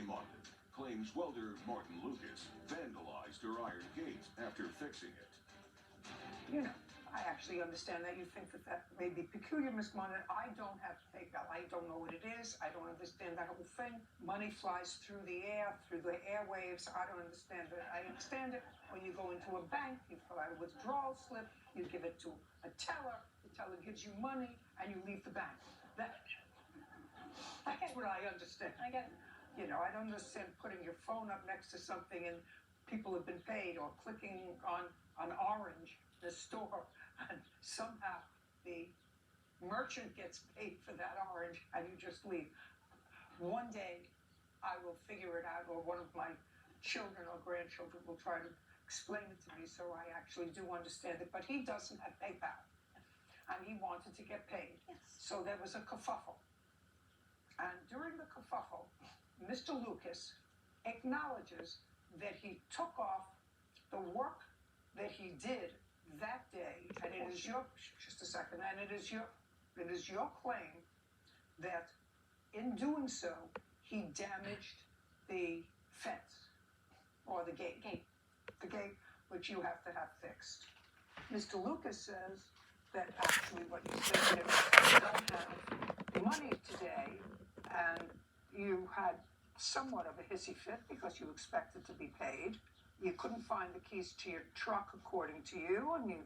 London claims welder Martin Lucas vandalized her iron gate after fixing it. You know, I actually understand that you think that that may be peculiar, Miss London. I don't have PayPal. I don't know what it is. I don't understand that whole thing. Money flies through the air, through the airwaves. I don't understand it. I understand it when you go into a bank, you fill out a withdrawal slip, you give it to a teller, the teller gives you money, and you leave the bank. That's what I understand. I get it. You know, I don't understand putting your phone up next to something and people have been paid, or clicking on orange, the store, and somehow the merchant gets paid for that orange and you just leave. One day I will figure it out, or one of my children or grandchildren will try to explain it to me so I actually do understand it. But he doesn't have PayPal and he wanted to get paid. Yes. So there was a kerfuffle. And during the kerfuffle, Mr. Lucas acknowledges that he took off the work that he did that day, and it is your, just a second, and it is your claim that in doing so, he damaged the fence, or the gate, the gate which you have to have fixed. Mr. Lucas says that actually what you said, that you don't have money today, and you had somewhat of a hissy fit because you expected to be paid. You couldn't find the keys to your truck, according to you, and you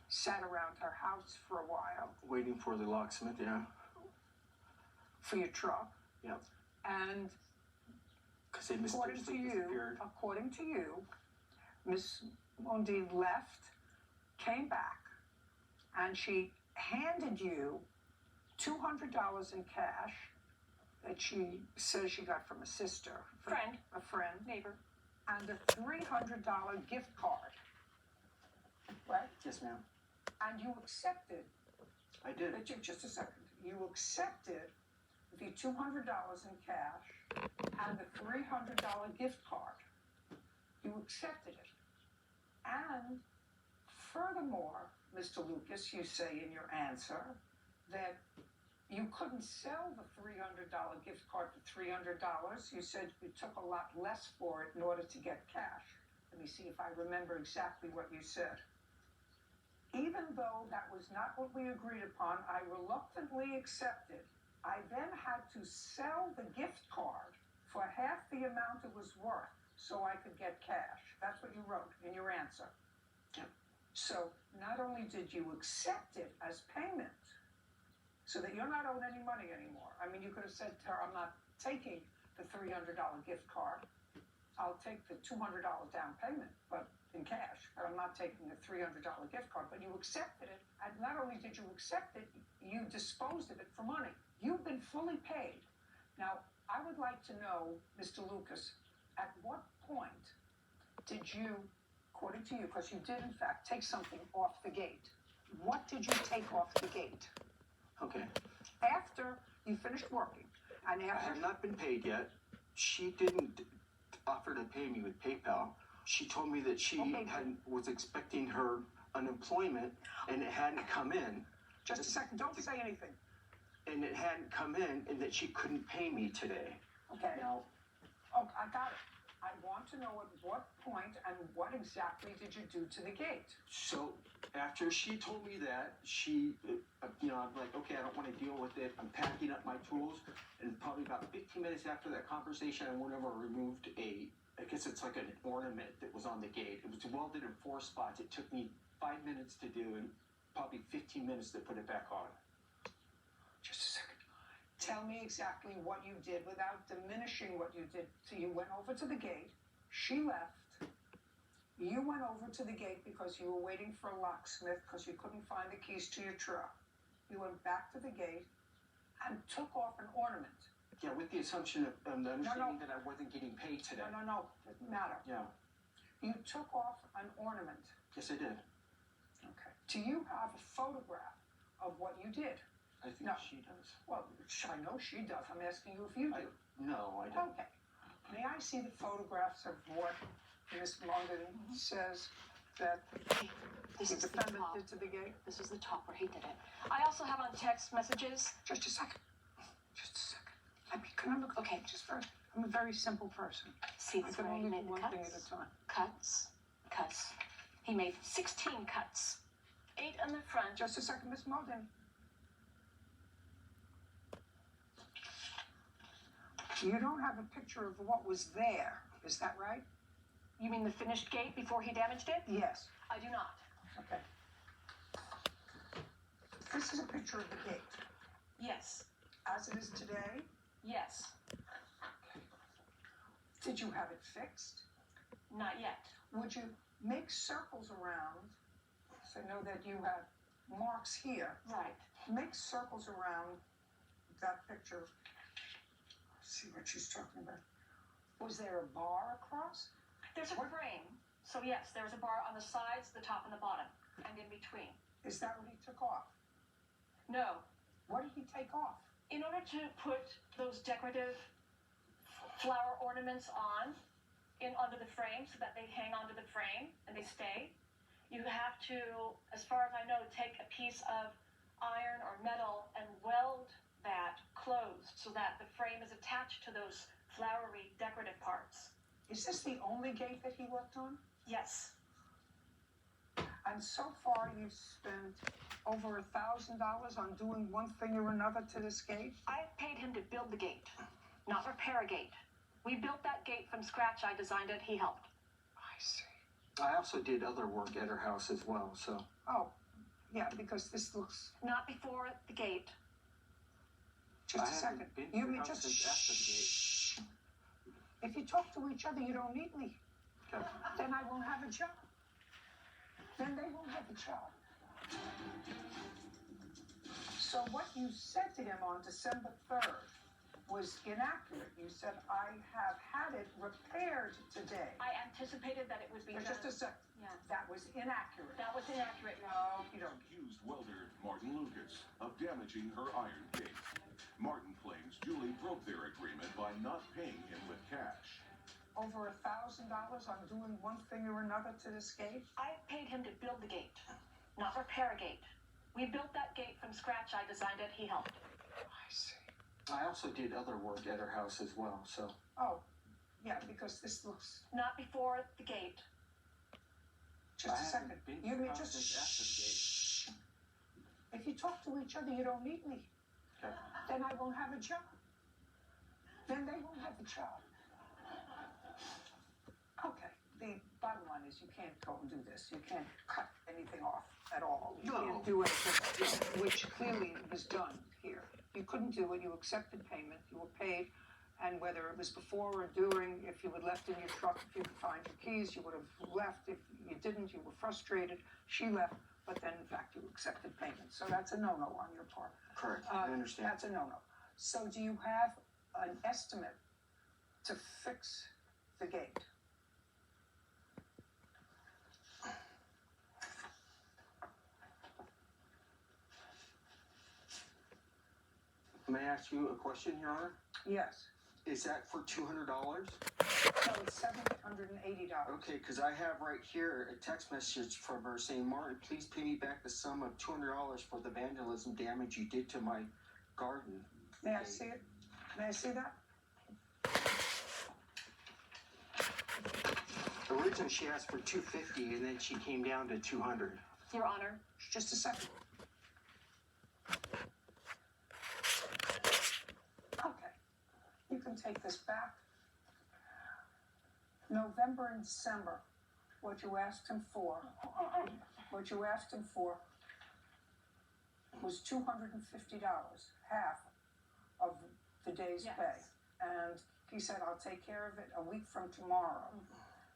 sat around her house for a while. Waiting for the locksmith, yeah. For your truck. Yep. And Because they according to you, Miss Mondi left, came back, and she handed you $200 in cash that she says she got from a sister. A friend. Neighbor. And a $300 gift card. Right? Yes, ma'am. And you accepted. I did. Just a second. You accepted the $200 in cash and the $300 gift card. You accepted it. And furthermore, Mr. Lucas, you say in your answer that you couldn't sell the $300 gift card for $300. You said you took a lot less for it in order to get cash. Let me see if I remember exactly what you said. Even though that was not what we agreed upon, I reluctantly accepted. I then had to sell the gift card for half the amount it was worth so I could get cash. That's what you wrote in your answer. So not only did you accept it as payment, so that you're not owed any money anymore. I mean, you could have said to her, I'm not taking the $300 gift card. I'll take the $200 down payment, but in cash, but I'm not taking the $300 gift card. But you accepted it, and not only did you accept it, you disposed of it for money. You've been fully paid. Now, I would like to know, Mr. Lucas, at what point did you, according to you, because you did in fact take something off the gate, what did you take off the gate? Okay. After you finished working, and I after... have not been paid yet. She didn't offer to pay me with PayPal. She told me that she was expecting her unemployment, and it hadn't come in. Just a second, don't say anything. And it hadn't come in, and that she couldn't pay me today. Okay. Now, oh, I got it. I want to know at what point and what exactly did you do to the gate? so after she told me that, she, I'm like, okay, I don't want to deal with it. I'm packing up my tools, and probably about 15 minutes after that conversation, I went over and removed I guess it's like an ornament that was on the gate. It was welded in 4 spots. It took me 5 minutes to do, and probably 15 minutes to put it back on. Just a second. Tell me exactly what you did without diminishing what you did. So you went over to the gate. She left. You went over to the gate because you were waiting for a locksmith because you couldn't find the keys to your truck. You went back to the gate and took off an ornament. Yeah, with the assumption of the understanding that I wasn't getting paid today. No, doesn't matter. Yeah. You took off an ornament. Yes, I did. Okay. Do you have a photograph of what you did? I think she does. Well, I know she does. I'm asking you if you do. No, I don't. Okay. May I see the photographs of what Miss London says that This the is the defendant top. did to the gate? This is the top where he did it. I also have on text messages. Just a second. Can I look? Okay. Just first. I'm a very simple person. See, I that's can where he only do made the one thing at cuts. a time. Cuts. He made 16 cuts. 8 on the front. Just a second, Miss Muldoon. You don't have a picture of what was there, is that right? You mean the finished gate before he damaged it? Yes. I do not. Okay. This is a picture of the gate. Yes. As it is today, Yes. did you have it fixed? Not yet. Would you make circles around, so I know that you have marks here, Right. make circles around that picture. See what she's talking about. Was there a bar across? There's a frame. So yes, there's a bar on the sides, the top, and the bottom, and in between. Is that what he took off? No. What did he take off? In order to put those decorative flower ornaments onto the frame so that they hang onto the frame and they stay, you have to, as far as I know, take a piece of iron or metal and weld that closed so that the frame is attached to those flowery decorative parts. Is this the only gate that he worked on? Yes. And so far you've spent over $1,000 on doing one thing or another to this gate? I paid him to build the gate, not repair a gate. We built that gate from scratch. I designed it. He helped. I see. I also did other work at her house as well, so. Oh, yeah, because this looks... Not before the gate. Just I a second. haven't been to You your mean house just... since after the gate. Shh. If you talk to each other, you don't need me. Okay. Then I won't have a job. Then they won't have a job. So what you said to him on December 3rd was inaccurate. You said, I have had it repaired today. I anticipated that it would be done. Just a second. Yeah. That was inaccurate. That was inaccurate. No, you don't. Accused welder Martin Lucas of damaging her iron gate. Martin claims Julie broke their agreement by not paying him with cash. Over $1,000 on doing one thing or another to this gate? I paid him to build the gate, not repair a gate. We built that gate from scratch. I designed it. He helped. I see. I also did other work at her house as well, so. Oh, yeah, because this looks... Not before the gate. Just I a second. haven't been to You your mean house just... since after the gate. Shh. If you talk to each other, you don't need me. Okay. Then I won't have a job. Then they won't have a job. Okay, the bottom line is you can't go and do this. You can't cut anything off at all. You No. can't do anything, which clearly was done here. You couldn't do it. You accepted payment. You were paid. And whether it was before or during, if you had left in your truck, if you could find your keys, you would have left. If you didn't, you were frustrated. She left, but then, in fact, you accepted payment. So that's a no-no on your part. Correct, I understand. That's a no-no. So do you have an estimate to fix the gate? May I ask you a question, Your Honor? Yes. Is that for $200? No, it's $780. Okay, because I have right here a text message from her saying, Martin, please pay me back the sum of $200 for the vandalism damage you did to my garden. May I see it? May I see that? Originally, she asked for $250, and then she came down to $200. Your Honor. Just a second. Okay. You can take this back. November and December, what you asked him for was $250, half of the day's Yes. pay. And he said, I'll take care of it a week from tomorrow.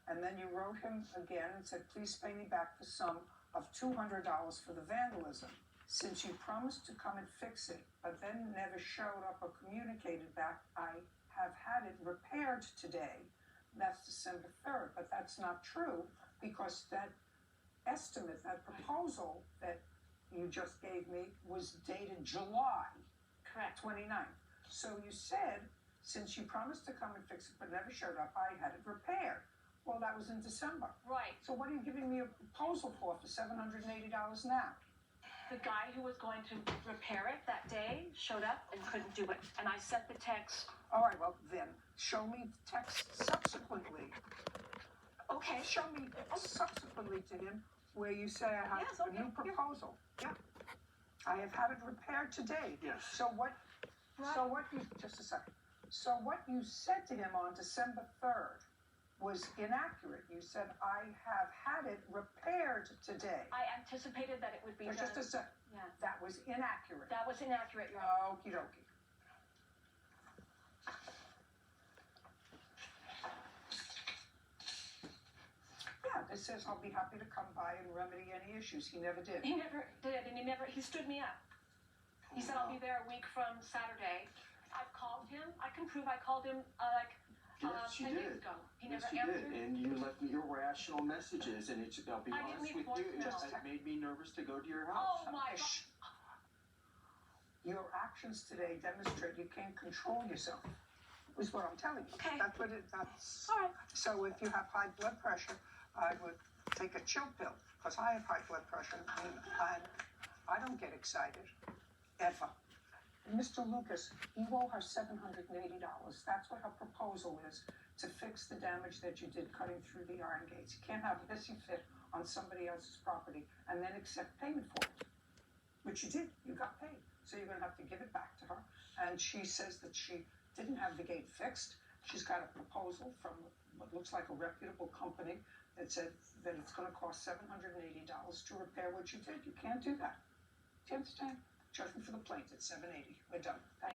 And then you wrote him again and said, please pay me back the sum of $200 for the vandalism. Since you promised to come and fix it, but then never showed up or communicated back, I have had it repaired today. That's December 3rd, but that's not true because that estimate, that proposal that you just gave me was dated July Correct. 29th. So you said, since you promised to come and fix it but never showed up, I had it repaired. Well, that was in December. Right. So what are you giving me a proposal for $780 now? the guy who was going to repair it that day showed up and couldn't do it. And I sent the text. All right, well, then, show me text subsequently. Okay. Show me subsequently to him where you say I have Yes, a okay, new proposal. Yeah. I have had it repaired today. Yes. So what you, just a second. So what you said to him on December 3rd was inaccurate. You said, I have had it repaired today. I anticipated that it would be Just a second. Yeah. That was inaccurate. That was inaccurate, Your Honor. Okie dokie. Yeah, this says I'll be happy to come by and remedy any issues. He never did. He never did, and he stood me up. He said, I'll be there a week from Saturday. I've called him. I can prove I called him Yes, you 10 days did. ago. He Yes, never you answered. did, and you left me irrational messages, and I'll be I didn't honest leave with you, voicemail. it made me nervous to go to your house. Oh my God. Shh. Your actions today demonstrate you can't control yourself. Is what I'm telling you. Okay. That's. All right. So if you have high blood pressure, I would take a chill pill because I have high blood pressure and I don't get excited ever. Mr. Lucas, you owe her $780. That's what her proposal is to fix the damage that you did cutting through the iron gates. You can't have a hissy fit on somebody else's property and then accept payment for it. Which you did. You got paid. So you're going to have to give it back to her. And she says that she didn't have the gate fixed. She's got a proposal from what looks like a reputable company that said that it's going to cost $780 to repair what you did. You can't do that. Do you understand? Judgment for the plaintiff, $780. We're done. Thank you.